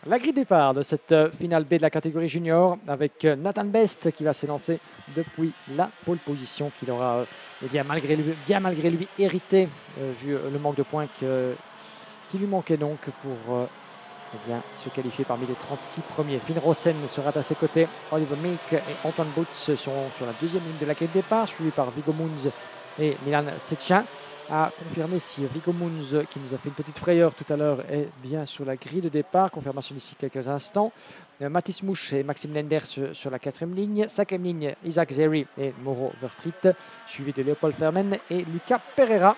La grille de départ de cette finale B de la catégorie junior avec Nathan Best qui va s'élancer depuis la pole position qu'il aura bien malgré lui hérité vu le manque de points qui lui manquait donc pour se qualifier parmi les 36 premiers. Finn Rosen sera à ses côtés. Oliver Meek et Antoine Boots seront sur la deuxième ligne de la grille de départ, suivi par Viggo Moons et Milan Sechin. À confirmer si Viggo Moons, qui nous a fait une petite frayeur tout à l'heure, est bien sur la grille de départ. Confirmation d'ici quelques instants. Mathis Mouche et Maxime Lenders sur la quatrième ligne. Cinquième ligne, Isaac Zeri et Mauro Vertritt, suivi de Léopold Fermen et Lucas Pereira.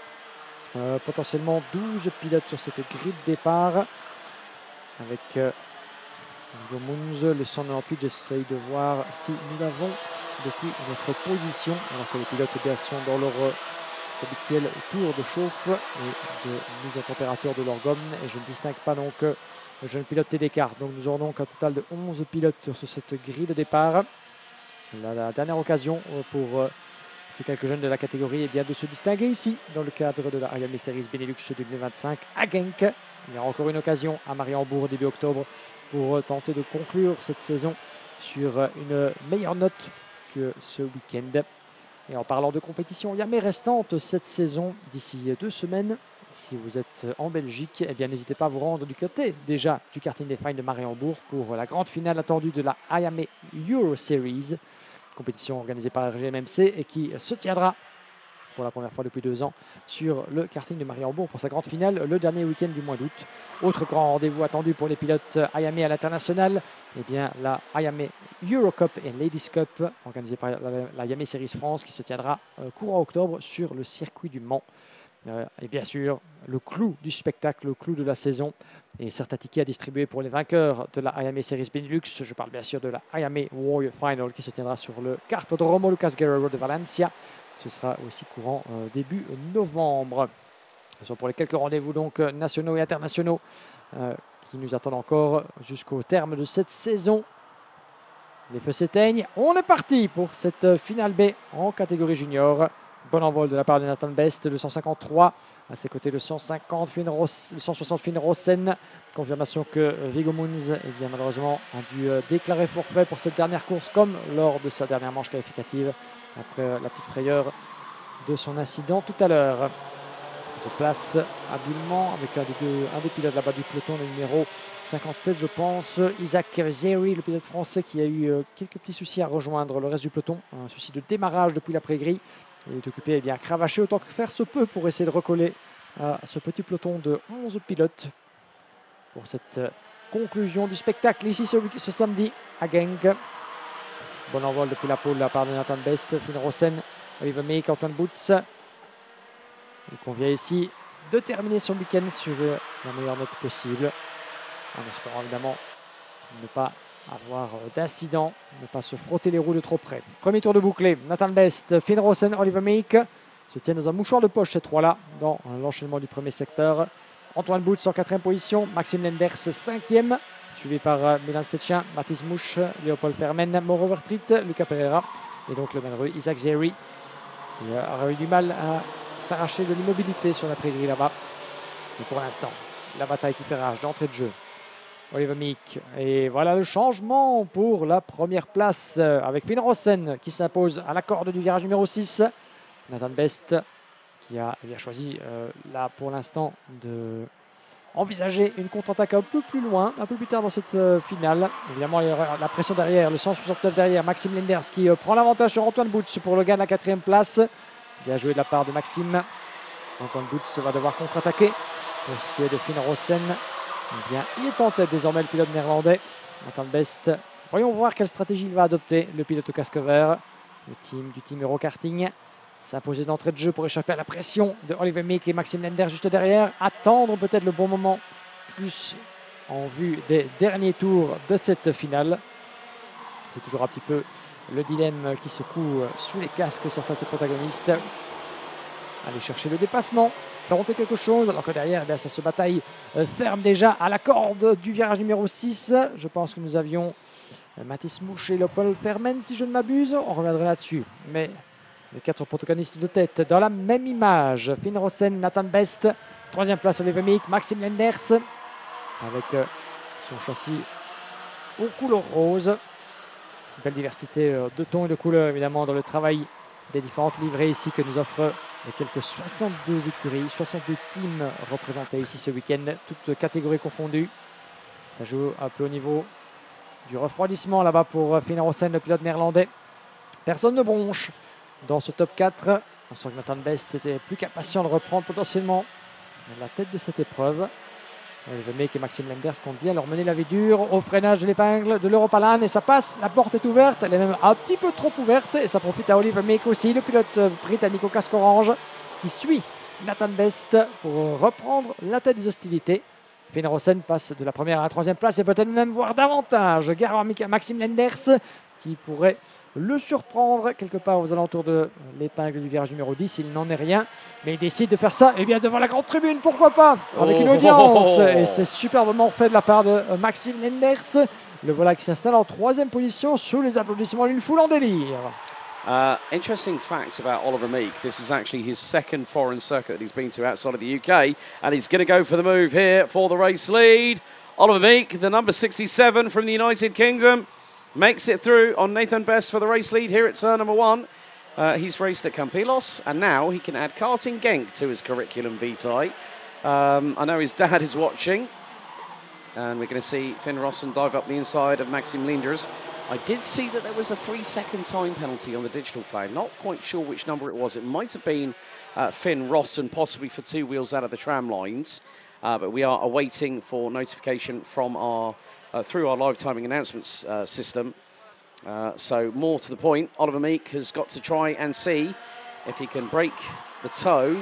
Potentiellement 12 pilotes sur cette grille de départ. Avec Viggo Moons, le 198, j'essaye de voir si nous l'avons depuis notre position, alors que les pilotes sont dans leur habituel tour de chauffe et de mise à température de leur gomme, et je ne distingue pas donc le jeune pilote TD Kart. Donc nous aurons donc un total de 11 pilotes sur cette grille de départ. La dernière occasion pour ces quelques jeunes de la catégorie est bien de se distinguer ici dans le cadre de la IAME Series Benelux 2025 à Genk. Il y aura encore une occasion à Mariembourg début octobre pour tenter de conclure cette saison sur une meilleure note que ce week-end. Et en parlant de compétition IAME restante cette saison d'ici 2 semaines, si vous êtes en Belgique, eh bien n'hésitez pas à vous rendre du côté déjà du karting des Fines de Mariembourg pour la grande finale attendue de la IAME Euro Series, compétition organisée par RGMMC et qui se tiendra pour la première fois depuis 2 ans sur le karting de Mariembourg pour sa grande finale le dernier week-end du mois d'août. Autre grand rendez-vous attendu pour les pilotes IAME à l'international, eh bien la IAME Eurocup et Ladies Cup organisée par la IAME Series France qui se tiendra courant octobre sur le circuit du Mans. Et bien sûr, le clou du spectacle, le clou de la saison et certains tickets à distribuer pour les vainqueurs de la IAME Series Benelux. Je parle bien sûr de la IAME Warrior Final qui se tiendra sur le Kartodromo Lucas Guerrero de Valencia. Ce sera aussi courant début novembre. Ce sont pour les quelques rendez-vous donc nationaux et internationaux qui nous attendent encore jusqu'au terme de cette saison. Les feux s'éteignent. On est parti pour cette finale B en catégorie junior. Bon envol de la part de Nathan Best, le 153. À ses côtés, le 160 Finn Rosen. Confirmation que Viggo Moons malheureusement a dû déclarer forfait pour cette dernière course, comme lors de sa dernière manche qualificative, après la petite frayeur de son incident tout à l'heure. Ça se place habilement avec un des pilotes là-bas du peloton, le numéro 57 je pense, Isaac Zeri, le pilote français qui a eu quelques petits soucis à rejoindre le reste du peloton, un souci de démarrage depuis l'après-grille. Il est occupé à cravacher autant que faire se peut pour essayer de recoller à ce petit peloton de 11 pilotes pour cette conclusion du spectacle ici ce samedi à Genk. Bon envol depuis la pole de la part de Nathan Best, Finn Rosen, Oliver Meek, Antoine Boots. Il convient ici de terminer son week-end sur la meilleure note possible, en espérant évidemment ne pas avoir d'incident, ne pas se frotter les roues de trop près. Premier tour de bouclé, Nathan Best, Finn Rosen, Oliver Meek se tiennent dans un mouchoir de poche ces trois-là dans l'enchaînement du premier secteur. Antoine Boots en 4e position, Maxime Lenders 5e, suivi par Milan Sechin, Mathis Mouche, Léopold Fermen, Mauro Vertritt, Lucas Pereira et donc le malheureux Isaac Zeri qui aura eu du mal à s'arracher de l'immobilité sur la prairie là-bas. Et pour l'instant, la bataille qui fait rage d'entrée de jeu. Oliver Meek. Et voilà le changement pour la première place avec Finn Rosen qui s'impose à la corde du virage numéro 6. Nathan Best qui a choisi là pour l'instant de envisager une contre-attaque un peu plus loin, un peu plus tard dans cette finale. Évidemment, il y aura la pression derrière, le 169 derrière, Maxime Lenders qui prend l'avantage sur Antoine Boots pour le gain de la 4e place. Bien joué de la part de Maxime. Antoine Boots va devoir contre-attaquer. Pour ce qui est de Finn Rosen, eh bien, il est en tête désormais le pilote néerlandais, Nathan Best. Voyons voir quelle stratégie il va adopter, le pilote au casque vert, du team Eurokarting. S'imposer d'entrée de jeu pour échapper à la pression de Oliver Meek et Maxime Lenders juste derrière. Attendre peut-être le bon moment, plus en vue des derniers tours de cette finale. C'est toujours un petit peu le dilemme qui secoue sous les casques certains de ses protagonistes. Aller chercher le dépassement, faire monter quelque chose, alors que derrière, eh bien, ça se bataille ferme déjà à la corde du virage numéro 6. Je pense que nous avions Mathis Mouche et Léopold Fermen, si je ne m'abuse. On reviendra là-dessus. Mais les 4 protagonistes de tête dans la même image. Finn Rosen, Nathan Best, 3e place Oliver Meek, Maxime Lenders, avec son châssis aux couleurs roses. Belle diversité de tons et de couleurs évidemment dans le travail des différentes livrées ici que nous offrent les quelques 62 écuries, 62 teams représentés ici ce week-end, toutes catégories confondues. Ça joue un peu au niveau du refroidissement là-bas pour Finn Rossen, le pilote néerlandais. Personne ne bronche dans ce top 4. On sent que Nathan Best était plus qu'impatient de reprendre potentiellement la tête de cette épreuve. Oliver Meek et Maxime Lenders comptent bien leur mener la vie dure au freinage de l'épingle de l'Europalan et ça passe, la porte est ouverte, elle est même un petit peu trop ouverte et ça profite à Oliver Meek aussi, le pilote britannique au casque orange qui suit Nathan Best pour reprendre la tête des hostilités. Finn Rossen passe de la première à la troisième place et peut-être même voir davantage gare à Maxime Lenders qui pourrait le surprendre quelque part aux alentours de l'épingle du virage numéro 10. Il n'en est rien, mais il décide de faire ça et bien devant la grande tribune, pourquoi pas, avec une audience. Et c'est superbement fait de la part de Maxime Lenders. Le voilà qui s'installe en troisième position sous les applaudissements d'une foule en délire. Interesting facts about Oliver Meek. This is actually his second foreign circuit that he's been to outside of the UK, and he's going to go for the move here for the race lead. Oliver Meek, the number 67 from the United Kingdom, makes it through on Nathan Best for the race lead here at turn number 1. He's raced at Campillos, and now he can add karting Genk to his curriculum vitae. I know his dad is watching, and we're going to see Finn Rossen dive up the inside of Maxime Lenders. I did see that there was a 3-second time penalty on the digital flag. Not quite sure which number it was. It might have been Finn Rossen, possibly for 2 wheels out of the tram lines. But we are awaiting for notification from our through our live timing announcements system. So more to the point, Oliver Meek has got to try and see if he can break the toe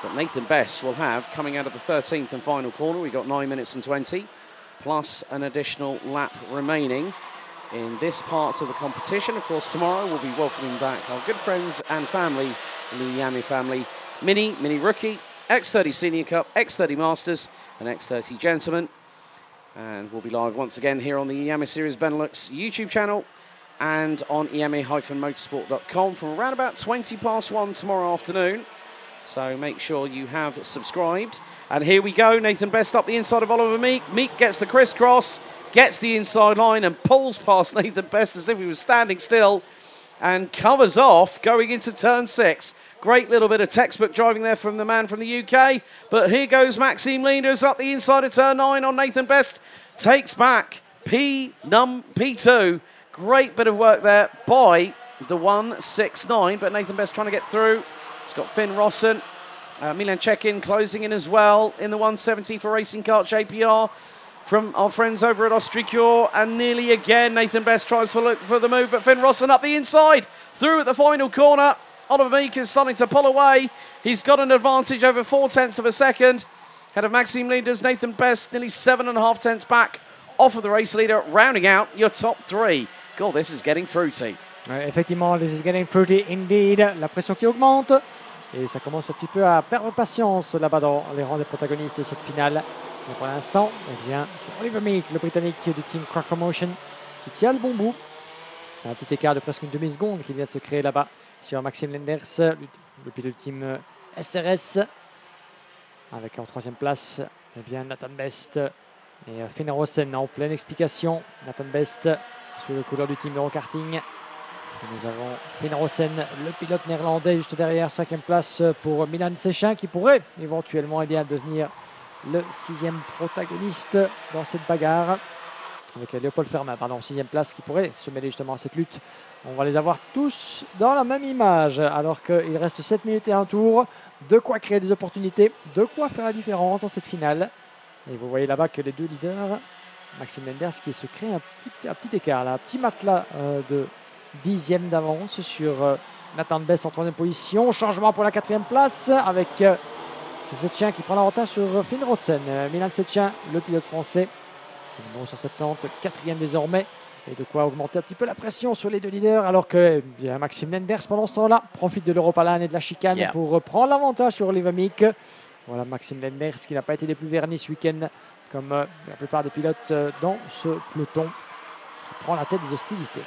that Nathan Best will have coming out of the 13th and final corner. We've got 9 minutes and 20, plus an additional lap remaining in this part of the competition. Of course, tomorrow we'll be welcoming back our good friends and family in the Yami family. Mini Rookie, X30 Senior Cup, X30 Masters, and X30 Gentlemen. And we'll be live once again here on the EAMA Series Benelux YouTube channel and on EAMA-motorsport.com from around about 20 past 1 tomorrow afternoon. So make sure you have subscribed. And here we go, Nathan Best up the inside of Oliver Meek. Meek gets the crisscross, gets the inside line and pulls past Nathan Best as if he was standing still and covers off going into turn 6. Great little bit of textbook driving there from the man from the UK. But here goes Maxime Lenders up the inside of turn 9 on Nathan Best. Takes back P2. Great bit of work there by the 169. But Nathan Best trying to get through. It's got Finn Rossen. Milan Chekin closing in as well in the 170 for Racing Kart JPR from our friends over at Austricure. And nearly again, Nathan Best tries for the move. But Finn Rossen up the inside. Through at the final corner. Oliver Meek is starting to pull away. He's got an advantage over 0.4 of a second. Head of Maxime Lenders, Nathan Best, nearly 7.5 tenths back off of the race leader, rounding out your top 3. God, this is getting fruity. Effectivement, this is getting fruity indeed. La pression qui augmente. Et ça commence un petit peu à perdre patience là-bas dans les rangs des protagonistes de cette finale. Mais pour l'instant, eh bien, c'est Oliver Meek, le Britannique du team Cracker Motion, qui tient le bon bout. Un petit écart de presque une demi-seconde qui vient de se créer là-bas sur Maxime Lenders, le pilote du team SRS, avec en troisième place eh bien, Nathan Best et Finn Rossen en pleine explication. Nathan Best sous le couleur du team Eurokarting. Et nous avons Finn Rossen, le pilote néerlandais, juste derrière, 5e place pour Milan Sechin, qui pourrait éventuellement eh bien, devenir le 6e protagoniste dans cette bagarre. Avec Léopold Fermat, 6e place, qui pourrait se mêler justement à cette lutte. On va les avoir tous dans la même image, alors qu'il reste 7 minutes et un tour. De quoi créer des opportunités, de quoi faire la différence dans cette finale. Et vous voyez là-bas que les deux leaders, Maxime Lenders qui se crée un petit écart, là, un petit matelas de 10e d'avance sur Nathan Best en 3e position. Changement pour la 4e place avec Sechin qui prend l'avantage sur Finn Rossen. Milan Sechin, le pilote français. Numéro 170, 4e désormais. Et de quoi augmenter un petit peu la pression sur les deux leaders, alors que bien, Maxime Lenders, pendant ce temps-là, profite de l'Europalan et de la chicane pour prendre l'avantage sur Oliver Meek. Voilà Maxime Lenders qui n'a pas été des plus vernis ce week-end, comme la plupart des pilotes dans ce peloton, qui prend la tête des hostilités.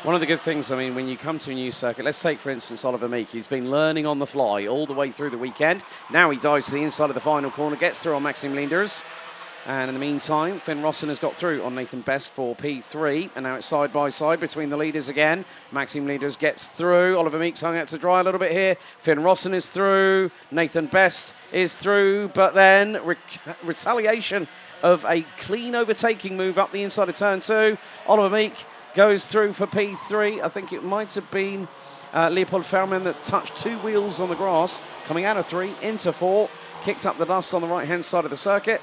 One of the good things, I mean, when you come to a new circuit, let's take, for instance, Oliver Meek. He's been learning on the fly all the way through the weekend. Now he dives to the inside of the final corner, gets through on Maxime Lenders. And in the meantime, Finn Rossen has got through on Nathan Best for P3. And now it's side by side between the leaders again. Maxime Leaders gets through. Oliver Meeks hung out to dry a little bit here. Finn Rossen is through. Nathan Best is through. But then retaliation of a clean overtaking move up the inside of turn 2. Oliver Meek goes through for P3. I think it might have been Leopold Fermin that touched 2 wheels on the grass. Coming out of 3 into 4. Kicked up the dust on the right-hand side of the circuit.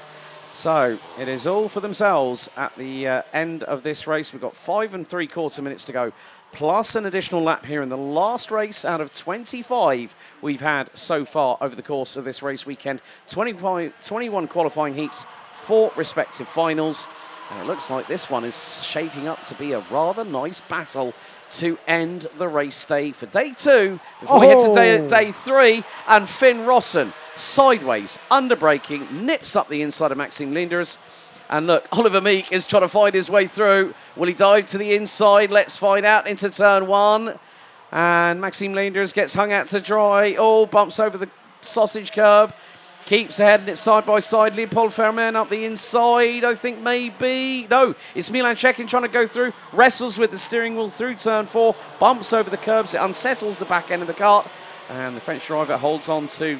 So it is all for themselves at the end of this race. We've got 5 3/4 minutes to go, plus an additional lap here in the last race out of 25 we've had so far over the course of this race weekend. 21 qualifying heats, 4 respective finals. And it looks like this one is shaping up to be a rather nice battle to end the race day for day 2 before we get to day 3. And Finn Rossen, sideways, under braking, nips up the inside of Maxime Leenders. And look, Oliver Meek is trying to find his way through. Will he dive to the inside? Let's find out into turn 1. And Maxime Leenders gets hung out to dry. Oh, bumps over the sausage curb. Keeps ahead, and it's side by side. Leopold Fermin up the inside, I think maybe. No, it's Milan Cekin trying to go through. Wrestles with the steering wheel through turn 4. Bumps over the curbs. It unsettles the back end of the kart. And the French driver holds on to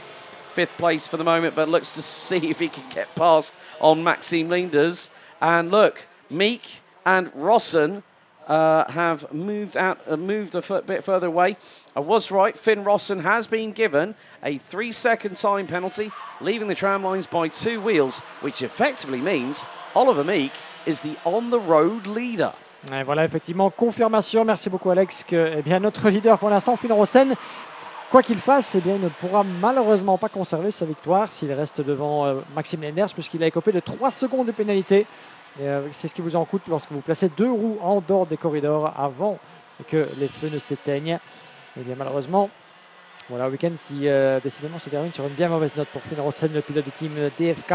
5th place for the moment, but looks to see if he can get past on Maxime Leenders. And look, Meek and Rossen have moved a bit further away. I was right, Finn Rossen has been given a 3-second time penalty, leaving the tram lines by 2 wheels, which effectively means Oliver Meek is the on-the-road leader. Et voilà, effectivement, confirmation, merci beaucoup Alex, que eh bien, notre leader pour l'instant, Finn Rossen, quoi qu'il fasse, eh bien, il ne pourra malheureusement pas conserver sa victoire s'il reste devant Maxime Leenders, puisqu'il a écopé de 3 secondes de pénalité. C'est ce qui vous en coûte lorsque vous placez 2 roues en dehors des corridors avant que les feux ne s'éteignent. Et bien malheureusement, voilà un week-end qui décidément se termine sur une bien mauvaise note pour Finn Rossen, le pilote du team DFK,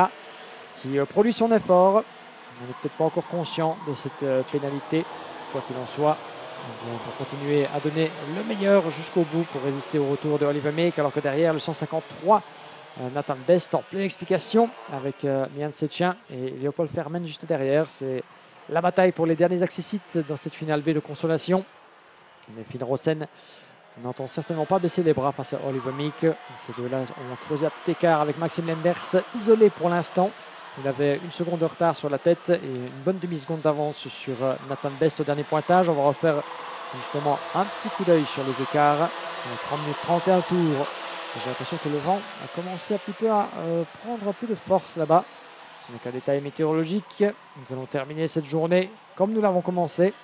qui produit son effort. On n'est peut-être pas encore conscient de cette pénalité, quoi qu'il en soit. On va continuer à donner le meilleur jusqu'au bout pour résister au retour de Oliver Meek, alors que derrière le 153, Nathan Best en pleine explication avec Milan Cekin et Leopold Fermin juste derrière. C'est la bataille pour les derniers accessites dans cette finale B de consolation. Mais Finn Rossen n'entend certainement pas baisser les bras face à Oliver Meek. Ces deux-là ont creusé à petit écart avec Maxime Leenders, isolé pour l'instant. Il avait 1 seconde de retard sur la tête et une bonne demi-seconde d'avance sur Nathan Best au dernier pointage. On va refaire justement un petit coup d'œil sur les écarts. 30 minutes 31 tours. J'ai l'impression que le vent a commencé un petit peu à prendre un peu de force là-bas. Ce n'est qu'un détail météorologique. Nous allons terminer cette journée comme nous l'avons commencé,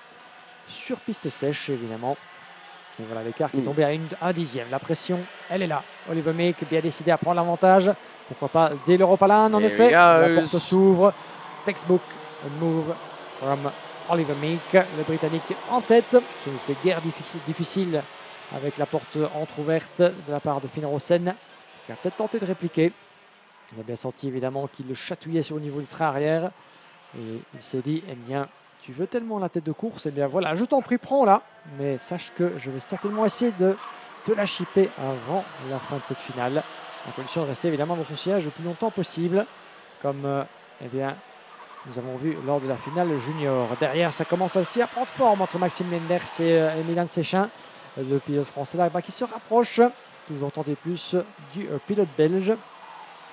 sur piste sèche évidemment. Et voilà l'écart qui est tombé à 1 dixième. La pression, elle est là. Oliver Meek bien décidé à prendre l'avantage. Pourquoi pas dès l'Europalan en effet. La porte s'ouvre. Textbook move from Oliver Meek. Le Britannique en tête. Ce ne fait guère difficile avec la porte entrouverte de la part de Finn Rossen, qui a peut-être tenté de répliquer. Il a bien senti évidemment qu'il le chatouillait sur le niveau du train arrière. Et il s'est dit, eh bien, tu veux tellement la tête de course, eh bien voilà, je t'en prie, prends-la. Mais sache que je vais certainement essayer de te la chipper avant la fin de cette finale. À condition de rester évidemment dans son siège le plus longtemps possible. Comme eh bien, nous avons vu lors de la finale junior. Derrière, ça commence aussi à prendre forme entre Maxime Leenders et Milan Cekin. Le pilote français là-bas qui se rapproche, toujours tenter plus du pilote belge.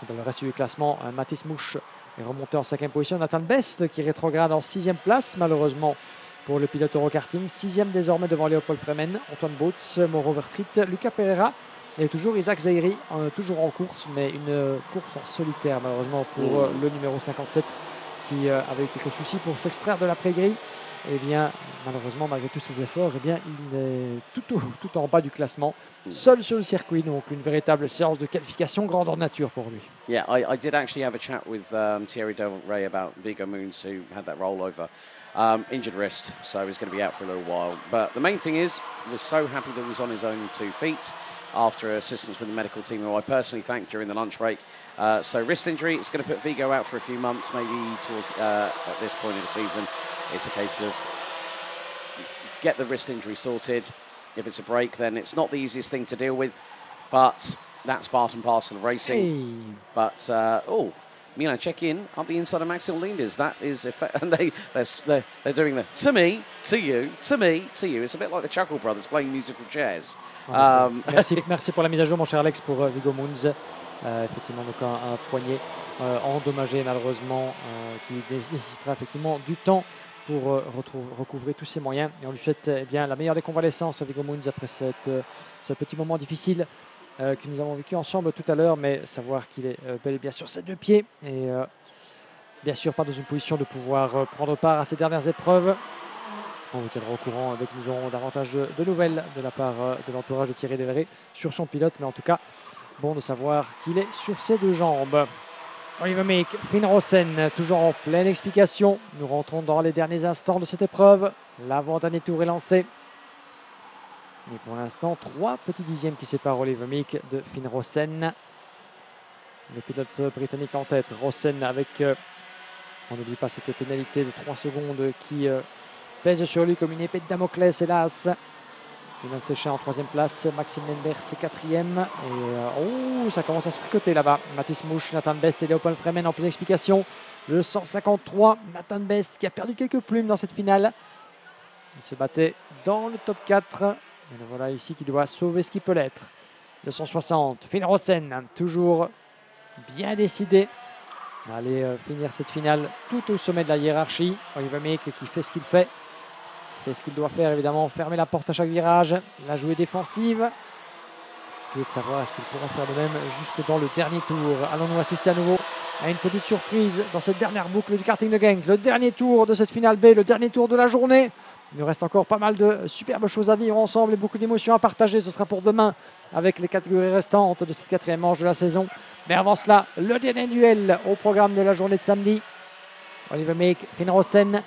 Dans le reste du classement, Mathis Mouche est remonté en 5e position. Nathan Best qui rétrograde en 6e place, malheureusement pour le pilote Eurokarting. 6e désormais devant Leopold Fermin, Antoine Botz, Mauro Vertriet, Lucas Pereira et toujours Isaac Zairi, toujours en course, mais une course en solitaire malheureusement pour le numéro 57 qui avait eu quelques soucis pour s'extraire de l'après-grille. Eh bien, malheureusement, malgré tous ses efforts, eh bien, il est tout en bas du classement, seul sur le circuit, donc une véritable séance de qualification grandeur nature pour lui. Yeah, I did actually have a chat with Thierry Del Rey about Viggo Moons, who had that rollover. Injured wrist, so he's going to be out for a little while. But the main thing is, we're so happy that he was on his own 2 feet after assistance with the medical team, who I personally thanked during the lunch break. So wrist injury, it's going to put Viggo out for a few months, maybe towards at this point of the season. It's a case of get the wrist injury sorted. If it's a break, then it's not the easiest thing to deal with, but that's part and parcel of racing. Hey. But, Milan check in up the inside of Maxil Linders. That is and they're doing the to me, to you, to me, to you. It's a bit like the Chuckle Brothers playing musical chairs. Merci pour la mise à jour, mon cher Alex, pour Viggo Munz. Effectivement, donc un poignet endommagé malheureusement, qui nécessitera effectivement du temps pour recouvrer tous ses moyens. Et on lui souhaite bien la meilleure des convalescences à Viggo Munz après ce petit moment difficile que nous avons vécu ensemble tout à l'heure, mais savoir qu'il est bel et bien sur ses deux pieds et bien sûr pas dans une position de pouvoir prendre part à ces dernières épreuves. On vous tiendra au courant dès que nous aurons davantage de nouvelles de la part de l'entourage de Thierry Devereux sur son pilote, mais en tout cas, bon de savoir qu'il est sur ses deux jambes. Oliver Meek, Finn Rosen, toujours en pleine explication. Nous rentrons dans les derniers instants de cette épreuve. L'avant-dernier tour est lancé. Et pour l'instant, 3 petits dixièmes qui séparent Oliver Meek de Finn Rosen. Le pilote britannique en tête. Rosen avec, on n'oublie pas cette pénalité de 3 secondes qui pèse sur lui comme une épée de Damoclès, hélas. Milan Sechin en 3e place, Maxime Lenders 4e. Et ça commence à se fricoter là-bas. Mathis Mouche, Nathan Best et Leopold Fremen en pleine explication. Le 153, Nathan Best qui a perdu quelques plumes dans cette finale. Il se battait dans le top 4. Et le voilà ici qui doit sauver ce qui peut l'être. Le 160, Finn Rosen, toujours bien décidé à aller finir cette finale tout au sommet de la hiérarchie. Oliver Meek qui fait ce qu'il fait. Et ce qu'il doit faire, évidemment, fermer la porte à chaque virage, la jouer défensive. Et de savoir ce qu'il pourra faire de même jusque dans le dernier tour. Allons-nous assister à nouveau à une petite surprise dans cette dernière boucle du karting de Genk. Le dernier tour de cette finale B, le dernier tour de la journée. Il nous reste encore pas mal de superbes choses à vivre ensemble et beaucoup d'émotions à partager. Ce sera pour demain avec les catégories restantes de cette 4e manche de la saison. Mais avant cela, le dernier duel au programme de la journée de samedi. Oliver Meek, Finn Rosen.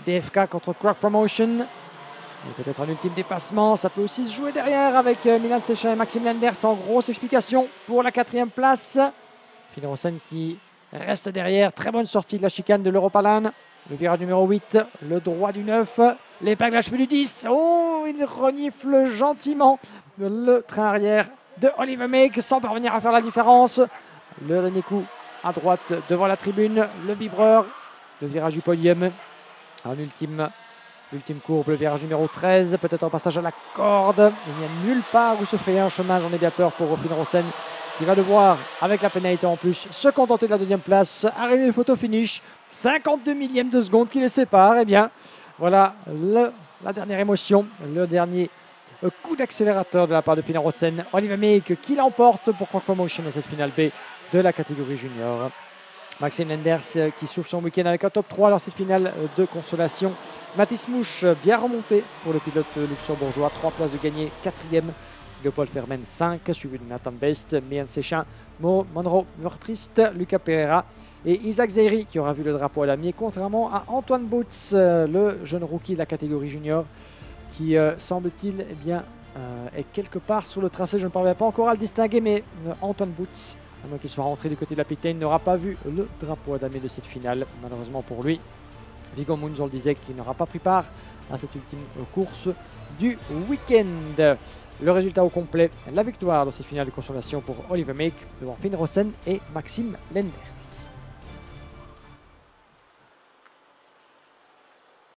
DFK contre Quark Promotion. Et peut-être un ultime dépassement. Ça peut aussi se jouer derrière avec Milan Sechin et Maxime Lenders en grosse explication pour la 4e place. Finn Rosen qui reste derrière. Très bonne sortie de la chicane de l'Europalan. Le virage numéro 8, le droit du 9, l'épingle à cheveux du 10. Oh, il renifle gentiment le train arrière de Oliver Meek sans parvenir à faire la différence. Le dernier coup à droite devant la tribune, le vibreur, le virage du podium. En ultime courbe, le virage numéro 13, peut-être un passage à la corde. Il n'y a nulle part où se frayer un chemin, j'en ai bien peur pour Finn Rosen qui va devoir, avec la pénalité en plus, se contenter de la 2e place. Arrivé photo finish, 52 millièmes de seconde qui les sépare. Eh bien, voilà la dernière émotion, le dernier coup d'accélérateur de la part de Finn Rosen. Oliver Meek qui l'emporte pour Quark Promotion dans cette finale B de la catégorie junior. Maxime Lenders qui souffle son week-end avec un top 3 dans cette finale de consolation. Mathis Mouche bien remonté pour le pilote luxembourgeois. 3 places de gagné, 4e. Leopold Fermen 5, suivi de Nathan Best, Milan Sechin, Monroe Vertrist, Luca Pereira et Isaac Zeyri qui aura vu le drapeau à damier, contrairement à Antoine Boots, le jeune rookie de la catégorie junior qui semble-t-il est quelque part sur le tracé. Je ne parviens pas encore à le distinguer, mais Antoine Boots, à moins qu'il soit rentré du côté de la pit lane, n'aura pas vu le drapeau à damier de cette finale, malheureusement pour lui. Viggo Munz, on le disait, qui n'aura pas pris part à cette ultime course du week-end. Le résultat au complet, la victoire dans cette finale de consolation pour Oliver Meek devant Finn Rosen et Maxime Lenders.